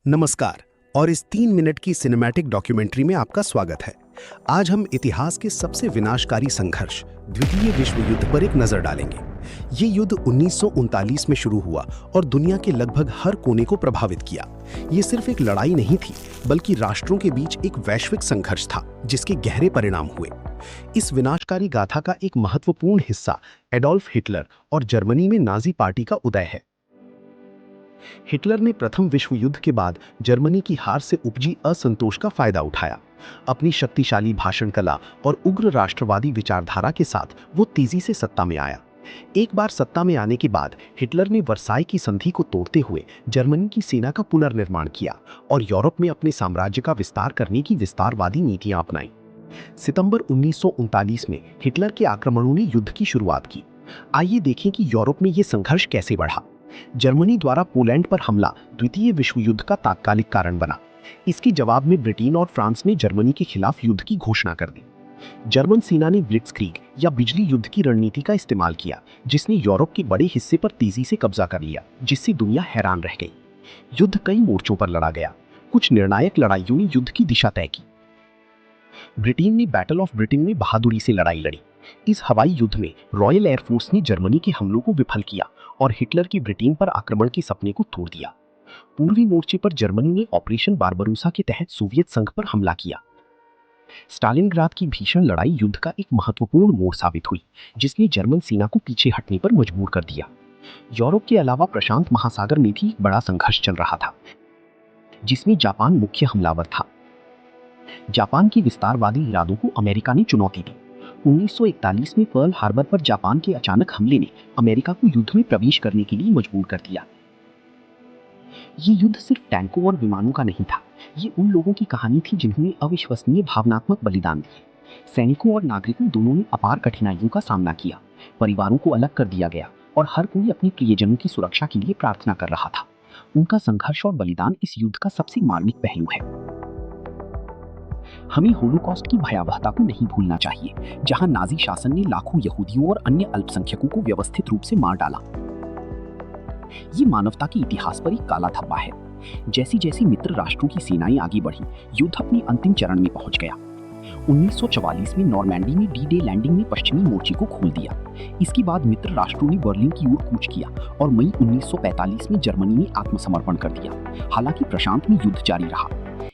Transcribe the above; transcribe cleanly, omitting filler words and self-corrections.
नमस्कार और इस 3 मिनट की सिनेमैटिक डॉक्यूमेंट्री में आपका स्वागत है। आज हम इतिहास के सबसे विनाशकारी संघर्ष द्वितीय विश्व युद्ध पर एक नजर डालेंगे। ये युद्ध 1939 में शुरू हुआ और दुनिया के लगभग हर कोने को प्रभावित किया। ये सिर्फ एक लड़ाई नहीं थी, बल्कि राष्ट्रों के बीच एक वैश्विक संघर्ष था, जिसके गहरे परिणाम हुए। इस विनाशकारी गाथा का एक महत्वपूर्ण हिस्सा एडोल्फ हिटलर और जर्मनी में नाजी पार्टी का उदय है। हिटलर ने प्रथम विश्व युद्ध के बाद जर्मनी की हार से उपजी असंतोष का फायदा उठाया। अपनी शक्तिशाली भाषण कला और उग्र राष्ट्रवादी विचारधारा के साथ वो तेजी से सत्ता में आया। एक बार सत्ता में आने के बाद हिटलर ने वर्साई की संधि को तोड़ते हुए जर्मनी की सेना का पुनर्निर्माण किया और यूरोप में अपने साम्राज्य का विस्तार करने की विस्तारवादी नीतियां अपनाई। सितंबर 1939 में हिटलर के आक्रमणों ने युद्ध की शुरुआत की। आइए देखें कि यूरोप में ये संघर्ष कैसे बढ़ा। जर्मनी द्वारा पोलैंड पर हमला द्वितीय विश्व युद्ध का तात्कालिक कारण बना। इसके जवाब में ब्रिटेन और फ्रांस ने जर्मनी के खिलाफ युद्ध की घोषणा कर दी। जर्मन सेना ने ब्लिट्जक्रीग या बिजली युद्ध की रणनीति का इस्तेमाल किया, जिसने यूरोप के बड़े हिस्से पर तेजी से कब्जा कर लिया, जिससे दुनिया हैरान रह गई। युद्ध कई मोर्चों पर लड़ा गया। कुछ निर्णायक लड़ाइयों ने युद्ध की दिशा तय की। ब्रिटेन ने बैटल ऑफ ब्रिटेन में बहादुरी से लड़ाई लड़ी। इस हवाई युद्ध में रॉयल एयरफोर्स ने जर्मनी के हमलों को विफल किया और हिटलर के ब्रिटेन पर आक्रमण के सपने को तोड़ दिया। पूर्वी मोर्चे पर जर्मनी ने ऑपरेशन बारबरोसा के तहत सोवियत संघ पर हमला किया। स्टालिनग्राद की भीषण लड़ाई युद्ध का एक महत्वपूर्ण मोड़ साबित हुई, जिसने जर्मन सेना को पीछे हटने पर मजबूर कर दिया। यूरोप के अलावा प्रशांत महासागर में भी एक बड़ा संघर्ष चल रहा था, जिसमें जापान मुख्य हमलावर था। जापान के विस्तारवादी इरादों को अमेरिका ने चुनौती दी। 1941 में पर्ल हार्बर पर जापान के अचानक हमले ने अमेरिका को युद्ध में प्रवेश करने के लिए मजबूर कर दिया। ये युद्ध सिर्फ टैंकों और विमानों का नहीं था, ये उन लोगों की कहानी थी जिन्होंने अविश्वसनीय भावनात्मक बलिदान दिए। सैनिकों और नागरिकों दोनों ने अपार कठिनाइयों का सामना किया। परिवारों को अलग कर दिया गया और हर कोई अपने प्रियजनों की सुरक्षा के लिए प्रार्थना कर रहा था। उनका संघर्ष और बलिदान इस युद्ध का सबसे मार्मिक पहलू है। हमें होलोकॉस्ट की भयावहता को नहीं भूलना चाहिए, जहां नाजी शासन ने लाखों यहूदियों और अन्य अल्पसंख्यकों को व्यवस्थित रूप से मार डाला। ये मानवता के इतिहास पर एक काला धब्बा है। जैसी जैसी मित्र राष्ट्रों की सेनाएं आगे बढ़ी, युद्ध अपने अंतिम चरण में पहुंच गया। 1944 में नॉर्मैंडी में डी डे लैंडिंग ने पश्चिमी मोर्चे को खोल दिया। इसके बाद मित्र राष्ट्रों ने बर्लिन की ओर कूच किया और मई 1945 में जर्मनी ने आत्मसमर्पण कर दिया। हालांकि प्रशांत में युद्ध जारी रहा।